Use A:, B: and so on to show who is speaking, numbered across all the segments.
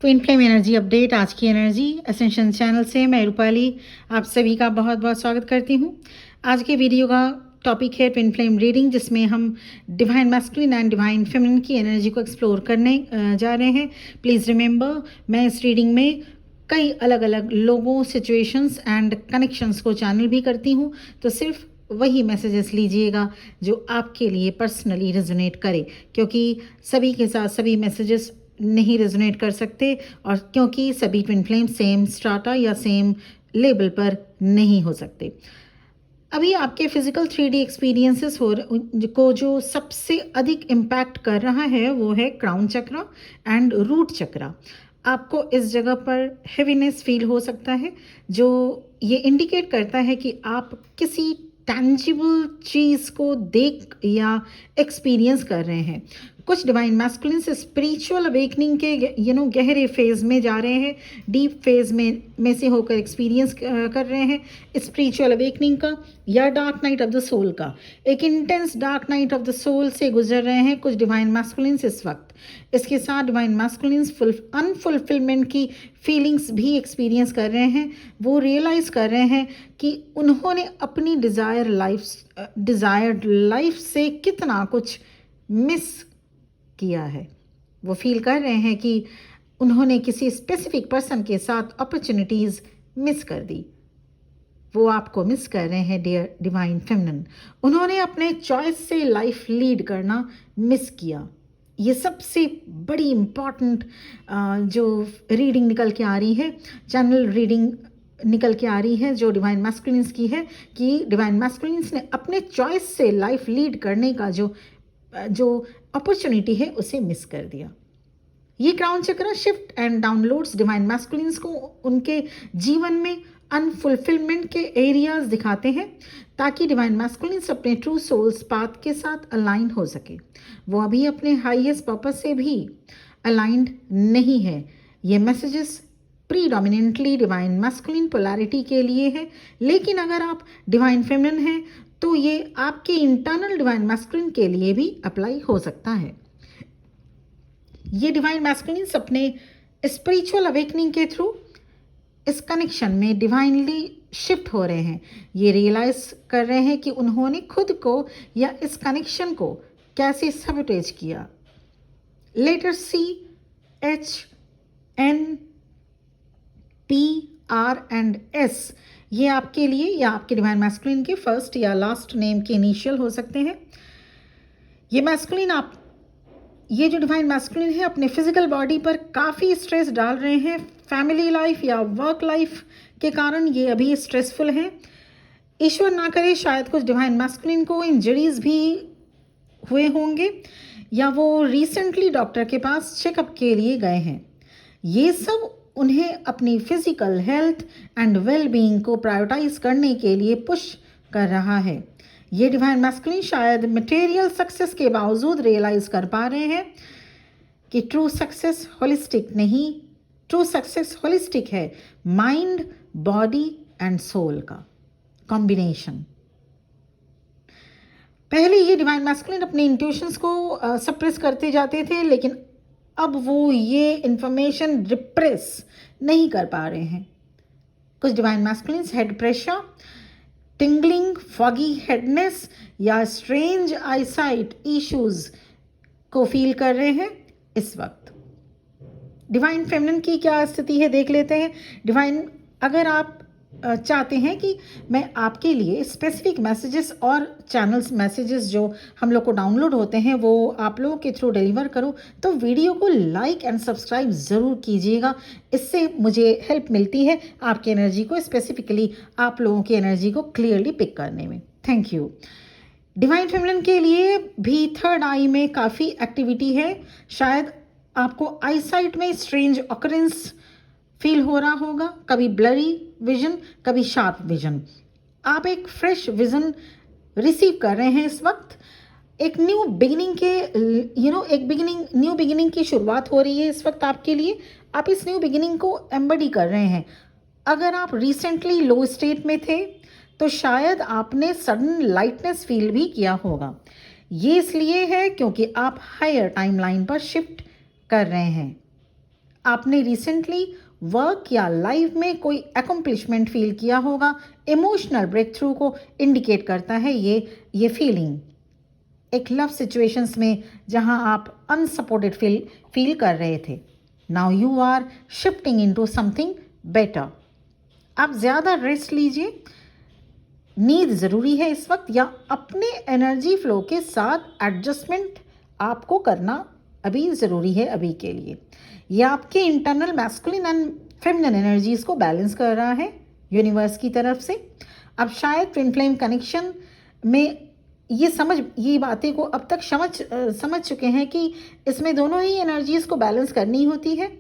A: Twin flame energy update. आज की energy ascension channel से मैं रूपाली आप सभी का बहुत बहुत स्वागत करती हूँ। आज के वीडियो का टॉपिक है ट्विन फ्लेम रीडिंग, जिसमें हम divine masculine and divine feminine की एनर्जी को एक्सप्लोर करने जा रहे हैं। प्लीज़ रिमेंबर, मैं इस रीडिंग में कई अलग अलग लोगों, सिचुएशंस एंड कनेक्शंस को चैनल भी करती हूँ, तो सिर्फ वही मैसेजेस लीजिएगा जो आपके लिए पर्सनली रेजोनेट करे, क्योंकि सभी के साथ सभी मैसेजेस नहीं रेजोनेट कर सकते, और क्योंकि सभी ट्विन फ्लेम सेम स्ट्राटा या सेम लेवल पर नहीं हो सकते। अभी आपके फिजिकल 3D एक्सपीरियंसेस को जो सबसे अधिक इम्पैक्ट कर रहा है वो है क्राउन चक्रा एंड रूट चक्रा। आपको इस जगह पर हेवीनेस फील हो सकता है, जो ये इंडिकेट करता है कि आप किसी टैंजिबल चीज़ को देख या एक्सपीरियंस कर रहे हैं। कुछ डिवाइन मैस्कुलिन से स्पिरिचुअल अवेकनिंग के गहरे फेज में जा रहे हैं, डीप फेज में से होकर एक्सपीरियंस कर रहे हैं स्पिरिचुअल अवेकनिंग का या dark night of the soul का। एक intense dark night of the soul से गुजर रहे हैं कुछ डिवाइन मैस्कुलिन्स इस वक्त। इसके साथ डिवाइन मैस्कुलिन्स अनफुलफिलमेंट की फीलिंग्स भी एक्सपीरियंस कर रहे हैं। वो रियलाइज़ कर रहे हैं कि उन्होंने अपनी डिज़ायर्ड लाइफ से कितना कुछ मिस किया है। वो फील कर रहे हैं कि उन्होंने किसी स्पेसिफिक पर्सन के साथ अपॉर्चुनिटीज़ मिस कर दी। वो आपको मिस कर रहे हैं डियर डिवाइन फेमिनिन। उन्होंने अपने चॉइस से लाइफ लीड करना मिस किया। ये सबसे बड़ी इम्पॉर्टेंट जो रीडिंग निकल के आ रही है, चैनल रीडिंग निकल के आ रही है जो डिवाइन मैस्कुलिन्स की है, कि डिवाइन मैस्कुलिन्स ने अपने चॉइस से लाइफ लीड करने का जो अपॉर्चुनिटी है उसे मिस कर दिया। ये क्राउन चक्र shift and downloads divine masculines को उनके जीवन में अनफुलफिलमेंट के एरियाज दिखाते हैं, ताकि डिवाइन मैस्कुलिन्स अपने ट्रू सोल्स पाथ के साथ अलाइन हो सके। वो अभी अपने हाईएस्ट पर्पस से भी अलाइंड नहीं है। ये messages predominantly divine masculine polarity के लिए है, लेकिन अगर आप डिवाइन फेमिनिन हैं तो ये आपके इंटरनल डिवाइन मैस्कुलिन के लिए भी अप्लाई हो सकता है। ये डिवाइन मैस्कुलिन्स अपने स्पिरिचुअल अवेकनिंग के थ्रू इस कनेक्शन में डिवाइनली शिफ्ट हो रहे हैं। ये रियलाइज कर रहे हैं कि उन्होंने खुद को या इस कनेक्शन को कैसे सबोटेज किया। लेटर CHNPRS ये आपके लिए या आपके डिवाइन मैस्कुलिन के फर्स्ट या लास्ट नेम के इनिशियल हो सकते हैं। ये जो डिवाइन मैस्कुलिन है अपने फिजिकल बॉडी पर काफ़ी स्ट्रेस डाल रहे हैं। फैमिली लाइफ या वर्क लाइफ के कारण ये अभी स्ट्रेसफुल हैं। ईश्वर ना करे शायद कुछ डिवाइन मैस्कुलिन को इंजरीज भी हुए होंगे, या वो रिसेंटली डॉक्टर के पास चेकअप के लिए गए हैं। ये सब उन्हें अपनी physical health and well being को प्रायोरिटाइज करने के लिए पुश कर रहा है। ये डिवाइन मैस्कुलिन शायद मटेरियल सक्सेस के बावजूद रियलाइज कर पा रहे हैं कि ट्रू सक्सेस होलिस्टिक है, माइंड, बॉडी एंड सोल का कॉम्बिनेशन। पहले ये डिवाइन मैस्कुलिन अपने इंट्यूशंस को सप्रेस करते जाते थे, लेकिन अब वो ये इंफॉर्मेशन रिप्रेस नहीं कर पा रहे हैं। कुछ divine masculines head pressure, tingling, foggy headness या स्ट्रेंज आईसाइट इश्यूज को फील कर रहे हैं इस वक्त। डिवाइन फेमिनिन की क्या स्थिति है देख लेते हैं। डिवाइन, अगर आप चाहते हैं कि मैं आपके लिए स्पेसिफिक मैसेजेस और चैनल्स मैसेजेस जो हम लोग को डाउनलोड होते हैं वो आप लोगों के थ्रू डिलीवर करूं, तो वीडियो को लाइक एंड सब्सक्राइब ज़रूर कीजिएगा। इससे मुझे हेल्प मिलती है आपकी एनर्जी को, स्पेसिफिकली आप लोगों की एनर्जी को क्लियरली पिक करने में। Thank you. डिवाइन फेमिनिन के लिए भी थर्ड आई में काफ़ी एक्टिविटी है। शायद आपको आई साइट में स्ट्रेंज ऑकरेंस फील हो रहा होगा, कभी ब्लरी विजन, कभी शार्प विजन। आप एक फ्रेश विजन रिसीव कर रहे हैं इस वक्त। एक न्यू बिगिनिंग की शुरुआत हो रही है इस वक्त आपके लिए। आप इस न्यू बिगिनिंग को एम्बडी कर रहे हैं। अगर आप रिसेंटली लो स्टेट में थे तो शायद आपने सडन लाइटनेस फील भी किया होगा। ये इसलिए है क्योंकि आप हायर टाइमलाइन पर शिफ्ट कर रहे हैं। आपने रिसेंटली वर्क या लाइफ में कोई अकम्पलिशमेंट फील किया होगा। इमोशनल ब्रेक थ्रू को इंडिकेट करता है ये फीलिंग। एक लव सिचुएशंस में जहां आप अनसपोर्टेड फील कर रहे थे, now you are shifting into something better. आप ज़्यादा रेस्ट लीजिए, नींद ज़रूरी है इस वक्त, या अपने एनर्जी फ्लो के साथ एडजस्टमेंट आपको करना अभी ज़रूरी है अभी के लिए। ये आपके internal masculine and feminine energies को बैलेंस कर रहा है यूनिवर्स की तरफ से। अब शायद ट्विन फ्लेम कनेक्शन में ये बातें को अब तक समझ चुके हैं कि इसमें दोनों ही एनर्जीज़ को बैलेंस करनी होती है।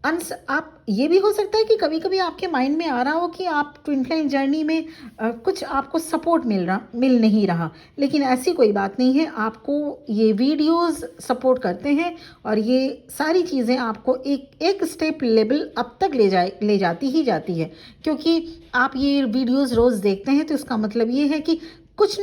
A: आप ये भी हो सकता है कि कभी कभी आपके माइंड में आ रहा हो कि आप ट्विन फ्लेम जर्नी में कुछ आपको सपोर्ट मिल नहीं रहा, लेकिन ऐसी कोई बात नहीं है। आपको ये वीडियोस सपोर्ट करते हैं और ये सारी चीज़ें आपको एक स्टेप लेवल अब तक ले जाती है, क्योंकि आप ये वीडियोस रोज़ देखते हैं तो इसका मतलब ये है कि कुछ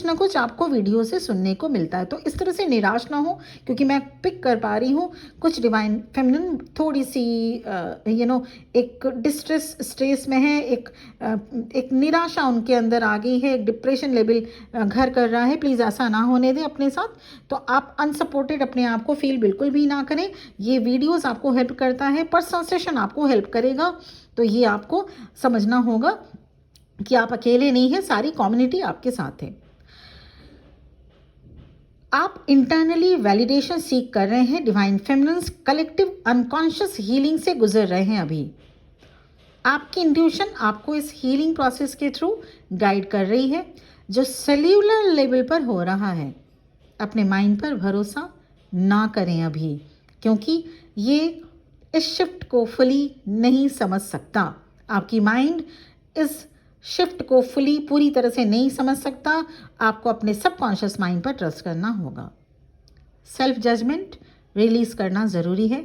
A: न कुछ आपको वीडियो से सुनने को मिलता है। तो इस तरह से निराश ना हो, क्योंकि मैं पिक कर पा रही हूँ कुछ डिवाइन फेमिनिन थोड़ी सी एक स्ट्रेस में है, एक निराशा उनके अंदर आ गई है, एक डिप्रेशन लेवल घर कर रहा है। प्लीज़ ऐसा ना होने दें अपने साथ। तो आप अनसपोर्टेड अपने आप को फील बिल्कुल भी ना करें। ये वीडियोज़ आपको हेल्प करता है, पर्सनल सेशन आपको हेल्प करेगा। तो ये आपको समझना होगा कि आप अकेले नहीं हैं, सारी कम्युनिटी आपके साथ है। आप इंटरनली वैलिडेशन सीख कर रहे हैं। Divine feminines collective unconscious healing से गुजर रहे हैं अभी। आपकी इंट्यूशन आपको इस हीलिंग प्रोसेस के थ्रू गाइड कर रही है, जो सेल्यूलर लेवल पर हो रहा है। अपने माइंड पर भरोसा ना करें अभी, क्योंकि ये इस शिफ्ट को फुली नहीं समझ सकता। आपकी माइंड इस शिफ्ट को पूरी तरह से नहीं समझ सकता। आपको अपने सबकॉन्शियस माइंड पर ट्रस्ट करना होगा। सेल्फ जजमेंट रिलीज करना ज़रूरी है,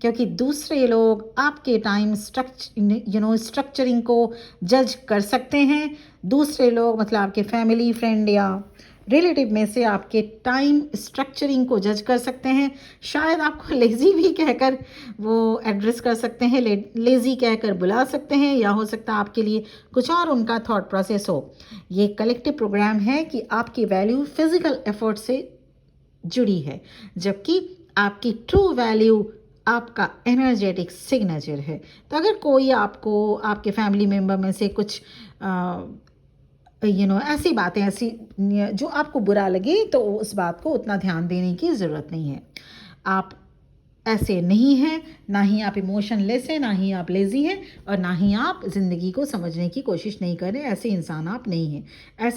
A: क्योंकि दूसरे लोग आपके टाइम स्ट्रक्चरिंग को जज कर सकते हैं। दूसरे लोग मतलब आपके फैमिली, फ्रेंड या रिलेटिव में से आपके टाइम स्ट्रक्चरिंग को जज कर सकते हैं। शायद आपको लेज़ी भी कहकर वो एड्रेस कर सकते हैं, लेज़ी कहकर बुला सकते हैं, या हो सकता है आपके लिए कुछ और उनका थॉट प्रोसेस हो। ये कलेक्टिव प्रोग्राम है कि आपकी वैल्यू फिजिकल एफर्ट से जुड़ी है, जबकि आपकी ट्रू वैल्यू आपका एनर्जेटिक सिग्नेचर है। तो अगर कोई आपको आपके फैमिली मेम्बर में से कुछ ऐसी बातें जो आपको बुरा लगे, तो उस बात को उतना ध्यान देने की ज़रूरत नहीं है। आप ऐसे नहीं हैं, ना ही आप इमोशनलेस हैं, ना ही आप लेज़ी हैं, और ना ही आप ज़िंदगी को समझने की कोशिश नहीं कर रहे। ऐसे इंसान आप नहीं हैं।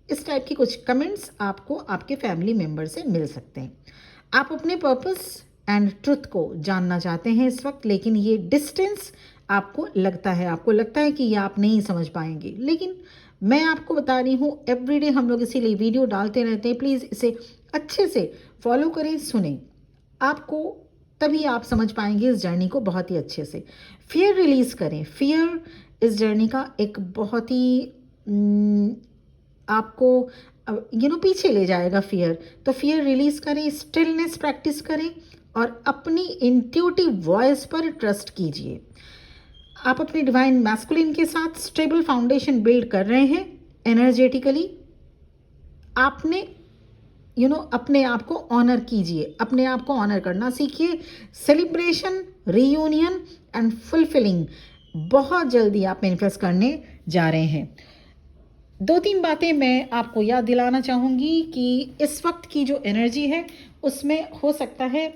A: इस टाइप की कुछ कमेंट्स आपको आपके फैमिली मेम्बर से मिल सकते हैं। आप अपने पर्पस एंड ट्रुथ को जानना चाहते हैं इस वक्त, लेकिन ये डिस्टेंस आपको लगता है कि ये आप नहीं समझ पाएंगे। लेकिन मैं आपको बता रही हूँ, एवरीडे हम लोग इसीलिए वीडियो डालते रहते हैं। प्लीज़ इसे अच्छे से फॉलो करें, सुनें। आपको तभी आप समझ पाएंगे इस जर्नी को बहुत ही अच्छे से। फियर रिलीज़ करें। फियर इस जर्नी का एक बहुत ही आपको पीछे ले जाएगा फियर। तो फियर रिलीज़ करें, स्टिलनेस प्रैक्टिस करें और अपनी इंट्यूटिव वॉइस पर ट्रस्ट कीजिए। आप अपने डिवाइन मैस्कुलिन के साथ स्टेबल फाउंडेशन बिल्ड कर रहे हैं एनर्जेटिकली। आपने अपने आप को ऑनर कीजिए, अपने आप को ऑनर करना सीखिए। सेलिब्रेशन, रीयूनियन एंड फुलफिलिंग बहुत जल्दी आप मैनिफेस्ट करने जा रहे हैं। 2-3 बातें मैं आपको याद दिलाना चाहूँगी कि इस वक्त की जो एनर्जी है उसमें हो सकता है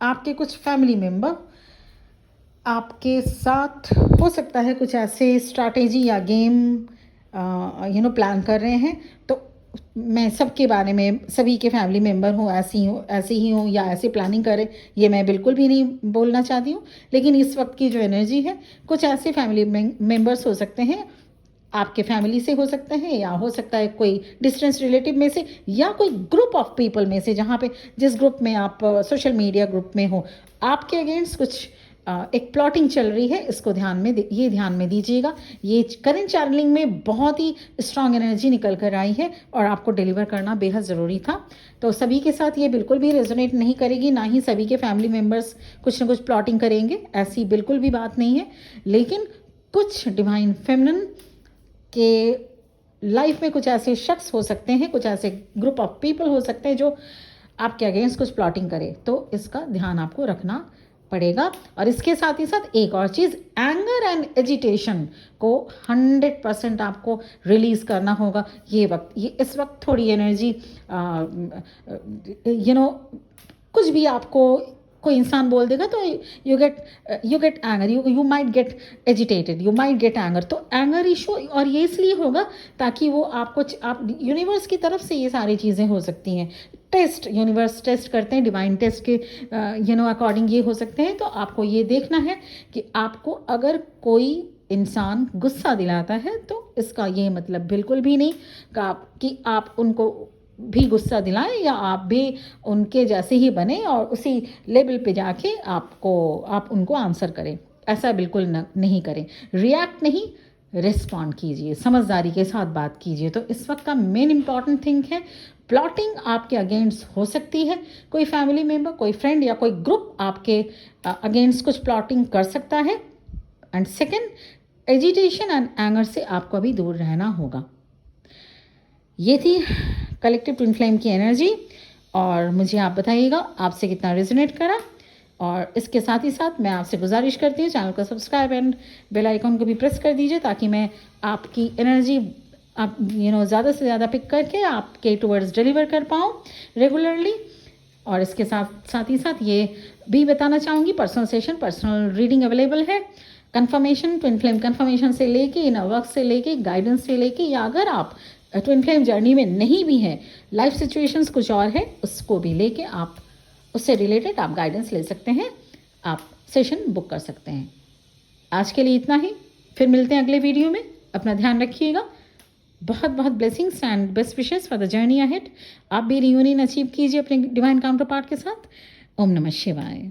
A: आपके कुछ फैमिली मेम्बर आपके साथ हो सकता है कुछ ऐसे स्ट्रैटेजी या गेम प्लान कर रहे हैं। तो मैं सबके बारे में, सभी के फैमिली मेम्बर हों ऐसे ही हों या ऐसे प्लानिंग करें, ये मैं बिल्कुल भी नहीं बोलना चाहती हूँ। लेकिन इस वक्त की जो एनर्जी है, कुछ ऐसे फैमिली मेम्बर्स हो सकते हैं, आपके फैमिली से हो सकते हैं, या हो सकता है कोई डिस्टेंस रिलेटिव में से, या कोई ग्रुप ऑफ पीपल में से, जिस ग्रुप में आप सोशल मीडिया ग्रुप में हो, आपके अगेंस्ट कुछ एक प्लॉटिंग चल रही है, इसको ये ध्यान में दीजिएगा। ये करंट चैनलिंग में बहुत ही स्ट्रांग एनर्जी निकल कर आई है और आपको डिलीवर करना बेहद ज़रूरी था। तो सभी के साथ ये बिल्कुल भी रेजोनेट नहीं करेगी, ना ही सभी के फैमिली मेम्बर्स कुछ ना कुछ प्लॉटिंग करेंगे, ऐसी बिल्कुल भी बात नहीं है। लेकिन कुछ डिवाइन फेमिनिन के लाइफ में कुछ ऐसे शख्स हो सकते हैं, कुछ ऐसे ग्रुप ऑफ पीपल हो सकते हैं जो आपके अगेंस्ट कुछ प्लॉटिंग करे, तो इसका ध्यान आपको रखना पड़ेगा। और इसके साथ ही साथ एक और चीज़, एंगर एंड एजिटेशन को 100% आपको रिलीज़ करना होगा। ये इस वक्त थोड़ी एनर्जी कुछ भी आपको कोई इंसान बोल देगा तो you get anger, you might get agitated, you might get anger. तो एंगर इशू, और ये इसलिए होगा ताकि वो आप यूनिवर्स की तरफ से ये सारी चीज़ें हो सकती हैं। यूनिवर्स टेस्ट करते हैं, डिवाइन टेस्ट के अकॉर्डिंग ये हो सकते हैं। तो आपको ये देखना है कि आपको अगर कोई इंसान गुस्सा दिलाता है तो इसका ये मतलब बिल्कुल भी नहीं कि आप उनको भी गुस्सा दिलाएं या आप भी उनके जैसे ही बने और उसी लेवल पे जाके आप उनको आंसर करें। ऐसा बिल्कुल नहीं करें। रिएक्ट नहीं, रिस्पॉन्ड कीजिए, समझदारी के साथ बात कीजिए। तो इस वक्त का मेन इंपॉर्टेंट थिंग है, प्लॉटिंग आपके अगेंस्ट हो सकती है। कोई फैमिली मेम्बर, कोई फ्रेंड या कोई ग्रुप आपके अगेंस्ट कुछ प्लॉटिंग कर सकता है। And second, agitation and anger से आपको अभी दूर रहना होगा। ये थी कलेक्टिव ट्विन फ्लेम की एनर्जी, और मुझे आप बताइएगा आपसे कितना रेजोनेट करा। और इसके साथ ही साथ मैं आपसे गुजारिश करती हूँ, चैनल को सब्सक्राइब एंड बेल आइकॉन को भी प्रेस कर दीजिए ताकि मैं आपकी एनर्जी ज़्यादा से ज़्यादा पिक करके आपके टुवर्ड्स डिलीवर कर पाऊँ रेगुलरली। और इसके साथ ही साथ ये भी बताना चाहूँगी, पर्सनल रीडिंग अवेलेबल है। कन्फर्मेशन, ट्विन फ्लेम कन्फर्मेशन से लेके, इनर वर्क से लेके, गाइडेंस से लेके, या अगर आप ट्विन फ्लेम जर्नी में नहीं भी हैं, लाइफ सिचुएशंस कुछ और है, उसको भी लेके आप उससे रिलेटेड आप गाइडेंस ले सकते हैं, आप सेशन बुक कर सकते हैं। आज के लिए इतना ही, फिर मिलते हैं अगले वीडियो में। अपना ध्यान रखिएगा। बहुत बहुत blessings and best wishes for the journey ahead. आप भी रियूनियन अचीव कीजिए अपने डिवाइन काउंटर पार्ट के साथ। ओम नमः शिवाय।